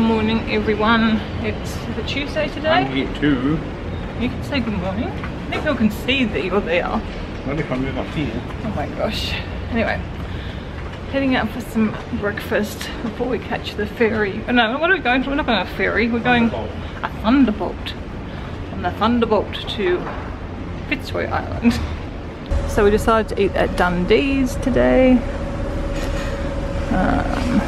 morning, everyone. It's the Tuesday today. I'm here too. You can say good morning. I think people can see that you're there. What if I move up here? Oh my gosh. Anyway, heading out for some breakfast before we catch the ferry. Oh, no, what are we going to? We're not going on a ferry. We're going a thunderbolt. On the thunderbolt to Fitzroy Island. So we decided to eat at Dundee's today.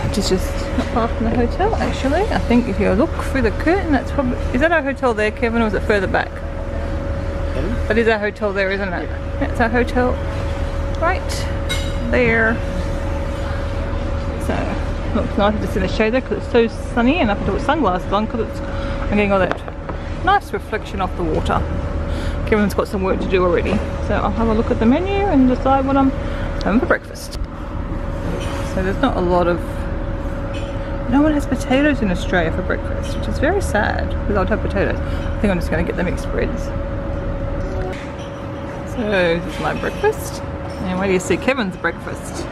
Which is just not far from the hotel actually. I think if you look through the curtain, that's probably... Is that our hotel there, Kevin, or is it further back? That is our hotel there, isn't it? That's our hotel right there. So, looks nice just in the shade there because it's so sunny, and I have to put sunglasses on because I'm getting all that nice reflection off the water. Kevin's got some work to do already. So I'll have a look at the menu and decide what I'm having for breakfast. So there's not a lot of... No one has potatoes in Australia for breakfast, which is very sad because I'd have potatoes. I think I'm just going to get the mixed breads. So this is my breakfast. And where do you see Kevin's breakfast?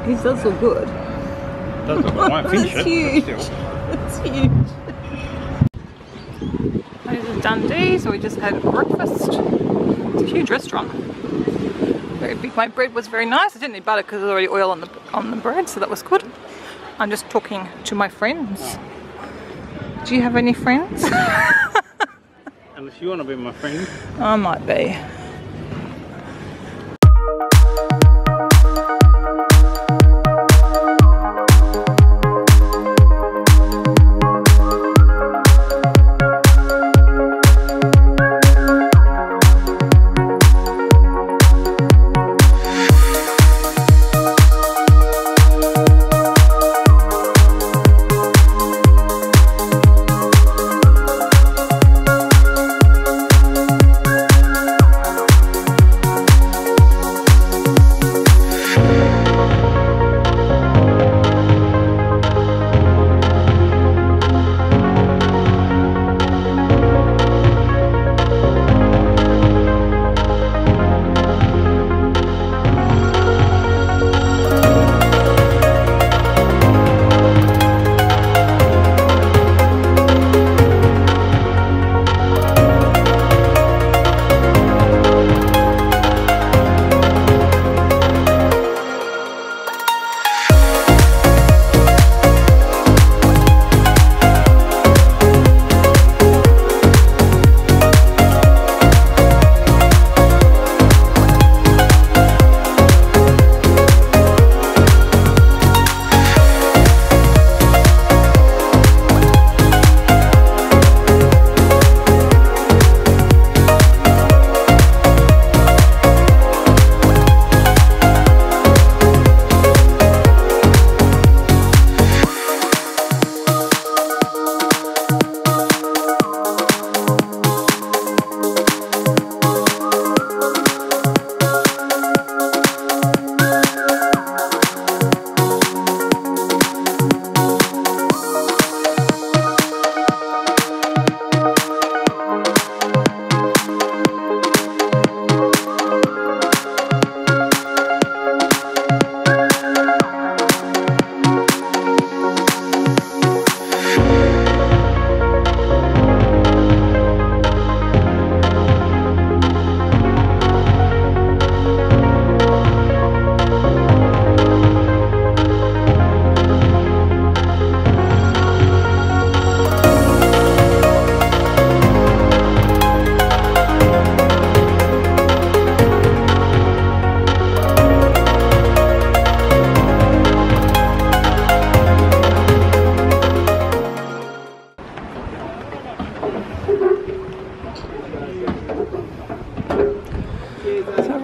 His does look good. It does look good. I won't finish it. Huge. It's huge. This is Dundee, so we just had breakfast. It's a huge restaurant. Very big. My bread was very nice. I didn't need butter because there's already oil on the bread, so that was good. I'm just talking to my friends. Do you have any friends? Unless you want to be my friend. I might be.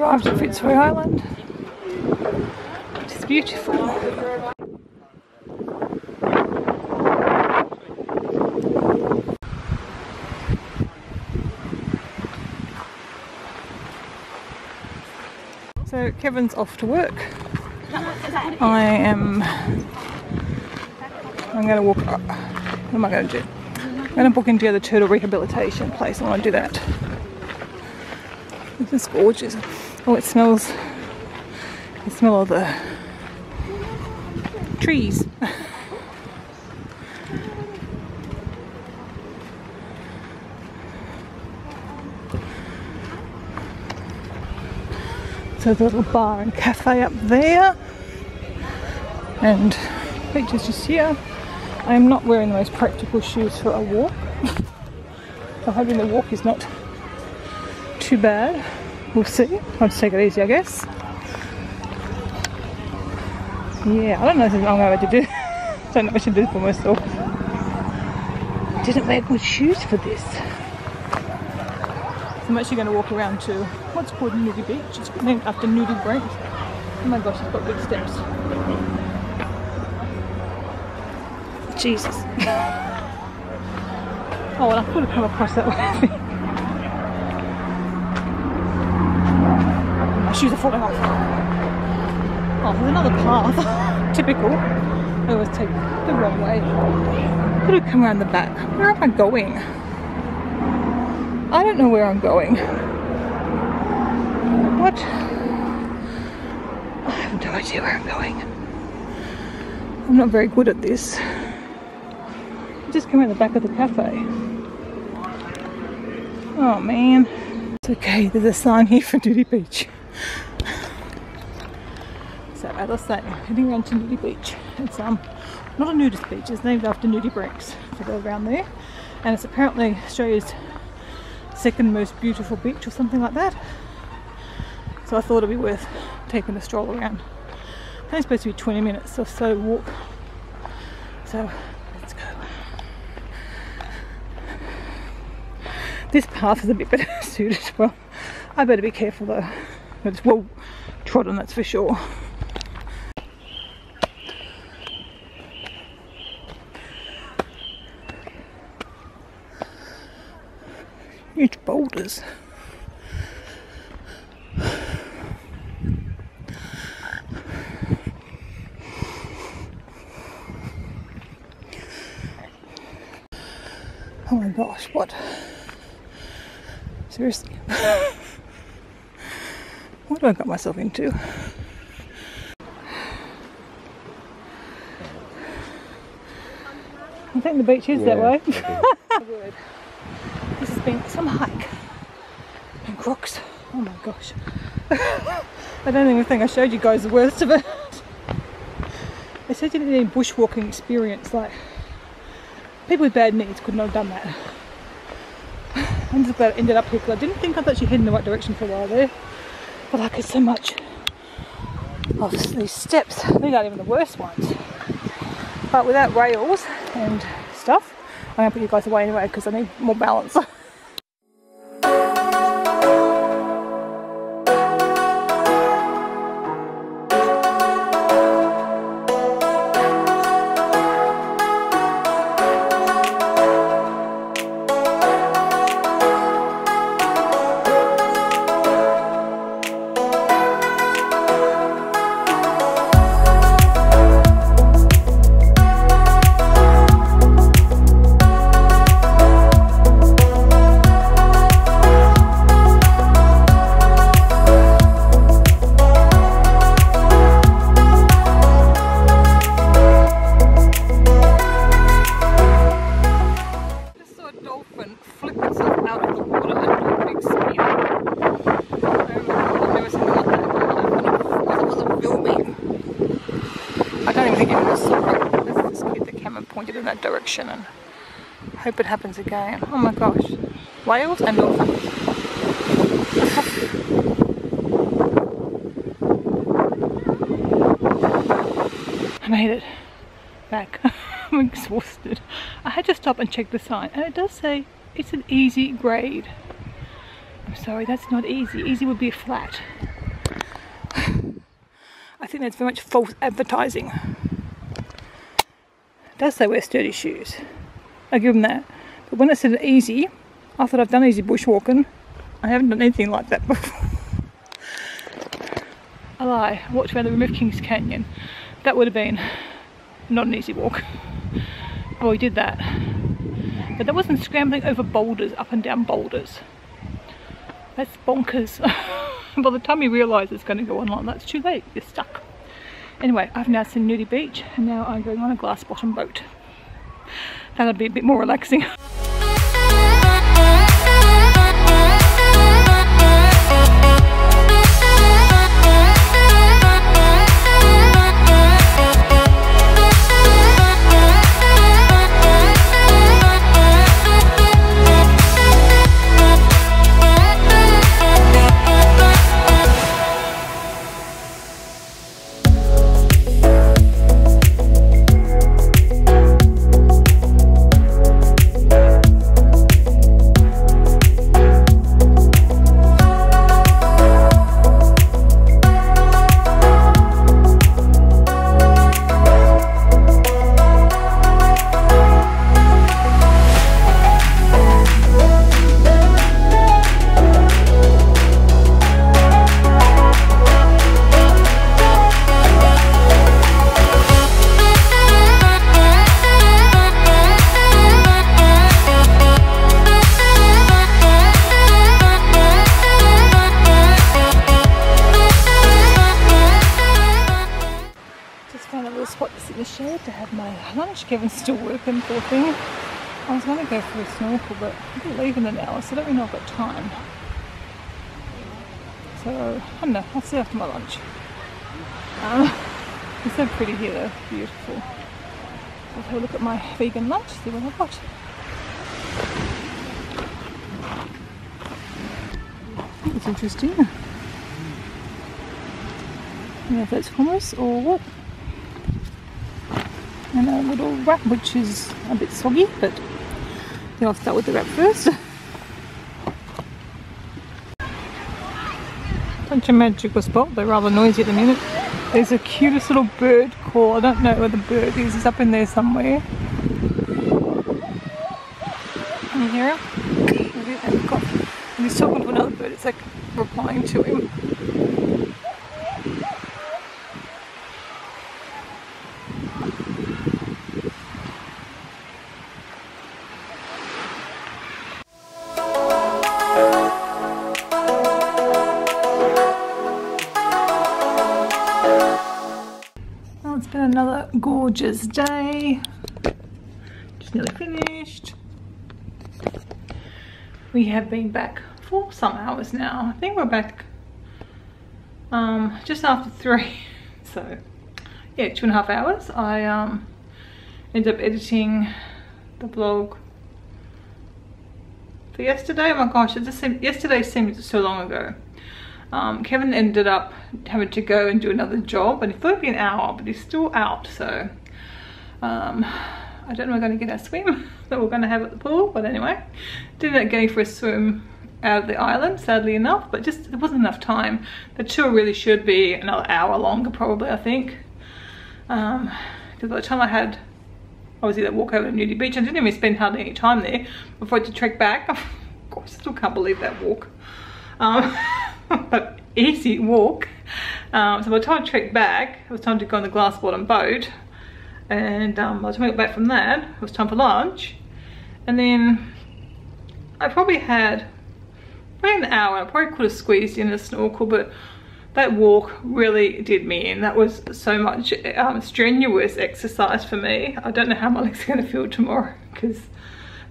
Arrived at Fitzroy Island. It's beautiful. So Kevin's off to work. I'm going to walk up. What am I going to do? I'm going to book into the turtle rehabilitation place. I want to do that. This is gorgeous. Oh, it smells. The smell of the trees. So there's a little bar and cafe up there, and beach is just here. I am not wearing the most practical shoes for a walk, so hoping the walk is not too bad. We'll see. I'll just take it easy, I guess. Yeah, I don't know if I'm going to do. I don't know what I should do for myself. I didn't wear good shoes for this. So I'm actually going to walk around to what's called Nudey Beach. It's named after Nudey Beach. Oh my gosh, it's got big steps. Jesus. Oh, well, I could have come across that way. My shoes are falling off. Oh, there's another path. Typical. I always take the wrong way. Could have come around the back. Where am I going? I don't know where I'm going. What? I have no idea where I'm going. I'm not very good at this. Just come around the back of the cafe. Oh man. It's okay, there's a sign here for Nudey Beach. So as I was saying, heading around to Nudey Beach. It's not a nudist beach, it's named after Nudey Beach. So go around there. And it's apparently Australia's second most beautiful beach or something like that. So I thought it'd be worth taking a stroll around. I think it's supposed to be 20 minutes or so walk. So let's go. This path is a bit better suited. Well, I better be careful though. It's well trodden, that's for sure. Huge boulders. Oh my gosh, what? Seriously? What have I got myself into? I think the beach is that way. Okay. This has been some hike and crocs. Oh my gosh. I don't even think I showed you guys the worst of it. They said you didn't need any bushwalking experience, like people with bad knees could not have done that. I'm just glad I ended up here because I didn't think I was actually heading in the right direction for a while there. But like it's so much of these steps, these aren't even the worst ones. But without rails and stuff, I'm going to put you guys away anyway because I need more balance. Direction and hope it happens again. Oh my gosh, whales and dolphins. I made it back. I'm exhausted. I had to stop and check the sign and it does say it's an easy grade. I'm sorry, that's not easy. Easy would be flat. I think that's very much false advertising. Does say wear sturdy shoes. I give them that. But when it said easy, I thought I've done easy bushwalking. I haven't done anything like that before. I lie. I walked around the rim of Kings Canyon. That would have been not an easy walk. Well, we did that. But that wasn't scrambling over boulders, up and down boulders. That's bonkers. By the time you realise it's going to go on like that, it's too late. You're stuck. Anyway, I've now seen Nudey Beach and now I'm going on a glass bottom boat. That'll be a bit more relaxing. the shed to have my lunch. Kevin's still working, poor thing. I was going to go for a snorkel, but I'll leave in an hour, so I don't really know I've got time. So, I don't know, I'll see after my lunch. It's so pretty here though, beautiful. Let's have a look at my vegan lunch, see what I've got. It's interesting. I don't know if that's hummus or what. And a little wrap which is a bit soggy, but I think I'll start with the wrap first. Such a magical spot, they're rather noisy at the minute. There's a cutest little bird call. I don't know where the bird is, it's up in there somewhere. Can you hear him? And he's talking to another bird, it's like replying to him. Another gorgeous day, just nearly finished. We have been back for some hours now. I think we're back just after 3, so yeah, 2.5 hours. I ended up editing the vlog for yesterday. Oh my gosh, yesterday seemed so long ago. Kevin ended up having to go and do another job, and he thought it'd be an hour, but he's still out, so I don't know if we're going to get our swim that we're going to have at the pool, but anyway, didn't end up getting for a swim out of the island, sadly enough, but just there wasn't enough time. The tour really should be another hour longer probably, I think, because by the time I had obviously that walk over to Nudey Beach, I didn't even spend hardly any time there before I had to trek back. Of course, I still can't believe that walk. But easy walk. So by the time I trekked back, it was time to go on the glass bottom boat, and by the time I got back from that, it was time for lunch, and then I probably had an hour. I probably could have squeezed in a snorkel, but that walk really did me in. That was so much strenuous exercise for me. I don't know how my legs are going to feel tomorrow, because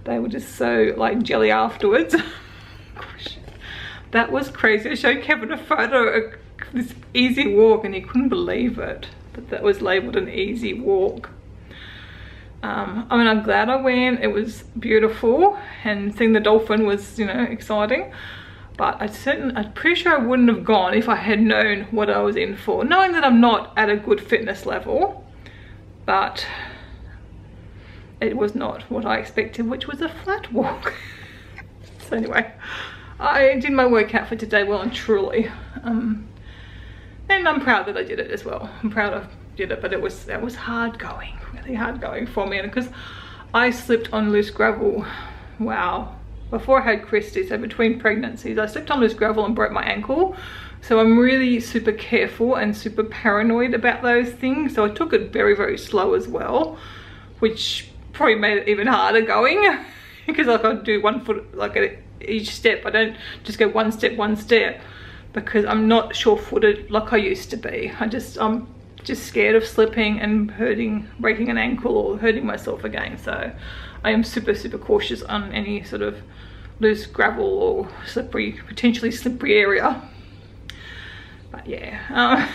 they were just so like jelly afterwards. Gosh. That was crazy. I showed Kevin a photo of this easy walk and he couldn't believe it, but that was labelled an easy walk. I mean, I'm glad I went. It was beautiful, and seeing the dolphin was, you know, exciting, but I'm pretty sure I wouldn't have gone if I had known what I was in for, knowing that I'm not at a good fitness level, but it was not what I expected, which was a flat walk. So anyway, I did my workout for today well and truly, and I'm proud that I did it as well. I'm proud I did it, but that was hard going, really hard going for me, and because I slipped on loose gravel, wow, before I had Christy, so between pregnancies, I slipped on loose gravel and broke my ankle. So I'm really super careful and super paranoid about those things. So I took it very, very slow as well, which probably made it even harder going, because like I do 1 foot like at each step. I don't just go one step, because I'm not sure-footed like I used to be. I'm just scared of slipping and breaking an ankle or hurting myself again. So I am super, super cautious on any sort of loose gravel or potentially slippery area. But yeah,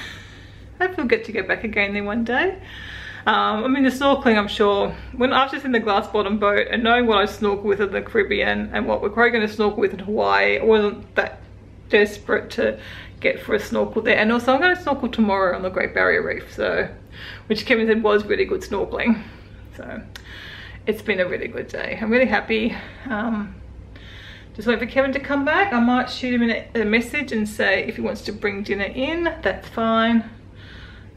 hopefully we'll get to go back again there one day. I mean, the snorkeling, I'm sure, when I was just in the glass bottom boat and knowing what I snorkel with in the Caribbean and what we're probably going to snorkel with in Hawaii, I wasn't that desperate to get for a snorkel there. And also I'm going to snorkel tomorrow on the Great Barrier Reef, so, which Kevin said was really good snorkeling. So it's been a really good day. I'm really happy. Just wait for Kevin to come back. I might shoot him a message and say if he wants to bring dinner in, that's fine,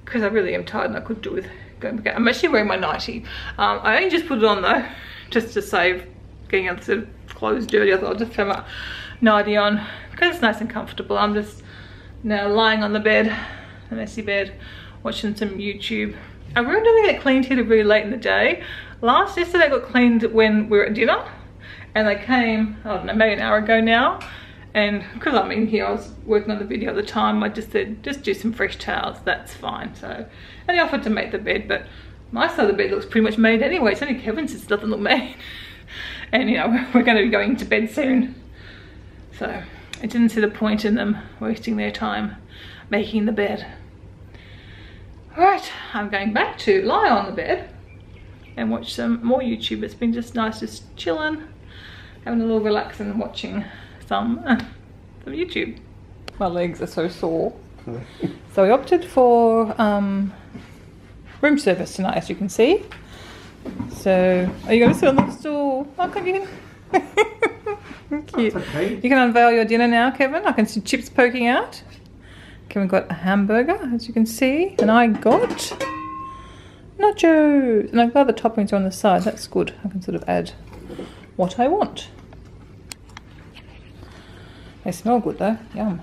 because I really am tired and I could do with going back out. I'm actually wearing my nightie. I only just put it on though, just to save getting other sort of clothes dirty. I thought I'll just have a nightie on because it's nice and comfortable. I'm just now lying on the bed, a messy bed, watching some YouTube. I really don't get cleaned here till really late in the day. Yesterday I got cleaned when we were at dinner, and they came, I don't know, maybe an hour ago now, and because I'm in here, I was working on the video at the time, I just said, just do some fresh towels, that's fine. So, and he offered to make the bed, but My side of the bed looks pretty much made anyway. It's only Kevin's that doesn't look made. And you know, we're going to be going to bed soon. So I didn't see the point in them wasting their time making the bed. Alright, I'm going back to lie on the bed and watch some more YouTube. It's been just nice just chilling, having a little relax and watching some YouTube. My legs are so sore. So we opted for room service tonight, as you can see. So, are you going to sit on the stool? Oh, come in. Cute. Okay. You can unveil your dinner now, Kevin. I can see chips poking out. Kevin got a hamburger, as you can see. And I got nachos. And I'm glad the toppings are on the side. That's good. I can sort of add what I want. They smell good though. Yum.